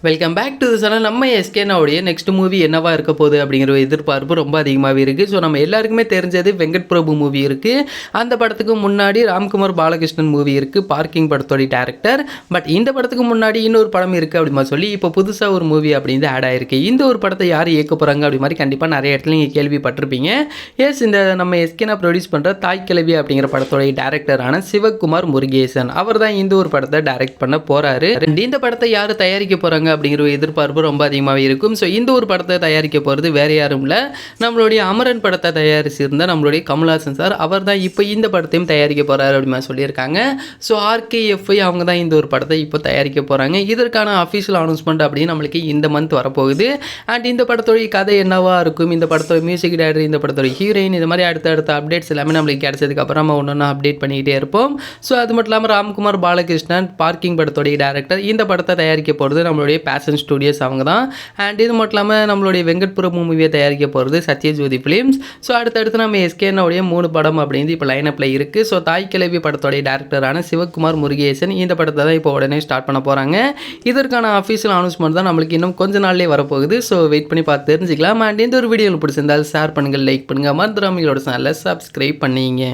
Welcome back to the channel. நம்ம எஸ்கேனாவுடைய next movie என்னவா இருக்க போகுது அப்படிங்கிற ஒரு எதிர்பார்ப்பு ரொம்ப அதிகமாகவே இருக்குது. ஸோ நம்ம எல்லாருக்குமே தெரிஞ்சது வெங்கட் பிரபு மூவி இருக்குது. அந்த படத்துக்கு முன்னாடி ராம்குமார் பாலகிருஷ்ணன் மூவி இருக்குது, பார்க்கிங் படத்தோடைய டேரக்டர். பட் இந்த படத்துக்கு முன்னாடி இன்னொரு படம் இருக்குது அப்படிமா சொல்லி இப்போ புதுசாக ஒரு மூவி அப்படின்னு ஆட் ஆயிருக்கு. இந்த ஒரு படத்தை யார் இயக்க போகிறாங்க அப்படி மாதிரி கண்டிப்பாக நிறைய இடத்துல நீங்கள் கேள்விப்பட்டிருப்பீங்க. எஸ், இந்த நம்ம எஸ்கேனா ப்ரொடியூஸ் பண்ணுற தாய் கிழவி அப்படிங்கிற படத்தோடைய டேரக்டரான சிவகுமார் முருகேசன் அவர் தான் இந்த ஒரு படத்தை டைரக்ட் பண்ண போகிறாரு. இந்த படத்தை யார் தயாரிக்க போகிறாங்க அப்படிங்கிற ஒரு எதிர்பார்ப்பு ரொம்ப அதிகமாகவே இருக்கும். ஸோ இந்த ஒரு படத்தை தயாரிக்க போகிறது வேறு யாரும் இல்லை, நம்மளுடைய அமரன் படத்தை தயாரிச்சிருந்த நம்மளுடைய கமல்ஹாசன் சார். அவர் தான் இப்போ இந்த படத்தையும் தயாரிக்க போகிறாரு அப்படின்னு சொல்லியிருக்காங்க. ஸோ RKFI அவங்க தான் இந்த ஒரு படத்தை இப்போ தயாரிக்க போகிறாங்க. இதற்கான அஃபிஷியல் அனௌன்ஸ்மெண்ட் அப்படின்னு நம்மளுக்கு இந்த மந்த் வரப்போகுது. அண்ட் இந்த படத்தோடைய கதை என்னவா இருக்கும், இந்த படத்தோட மியூசிக் டைரக்டர், இந்த படத்தோட ஹீரோயின், இது மாதிரி அடுத்த அப்டேட்ஸ் எல்லாமே நம்மளுக்கு கிடைச்சதுக்கப்புறம் நம்ம ஒன்று அப்டேட் பண்ணிக்கிட்டே இருப்போம். ஸோ அது மட்டும் இல்லாமல் ராம்குமார் பாலகிருஷ்ணன் பார்க்கிங் படத்தோடைய டேரக்டர், இந்த படத்தை தயாரிக்க போகிறது நம்மளுடைய பேஷன் ஸ்டுடியோஸ் அவங்க தான். அண்ட் இது மட்டும் இல்லாமல் நம்மளுடைய வெங்கட் பிரபு மூவியை தயாரிக்க போகிறது சத்யஜோதி ஃபிலிம்ஸ். ஸோ அடுத்தடுத்து நம்ம எஸ்கேனுடைய 3 படம் அப்படின்னு இப்போ லைனப்பில் இருக்குது. ஸோ தாய் கிழவி படத்தோடைய டேரக்டரான சிவகுமார் முருகேசன் இந்த படத்தை தான் இப்போ உடனே ஸ்டார்ட் பண்ண போகிறாங்க. இதற்கான அஃபீஷியல் அனௌன்ஸ்மெண்ட் தான் நம்மளுக்கு இன்னும் கொஞ்ச நாள்லேயே வரப்போகுது. ஸோ வெயிட் பண்ணி பார்த்து தெரிஞ்சுக்கலாம். அண்ட் இந்த ஒரு வீடியோவில் பிடிச்சிருந்தால் ஷேர் பண்ணுங்கள், லைக் பண்ணுங்கள், மறந்துடாம எங்களோட சேனலை சப்ஸ்கிரைப் பண்ணிங்க.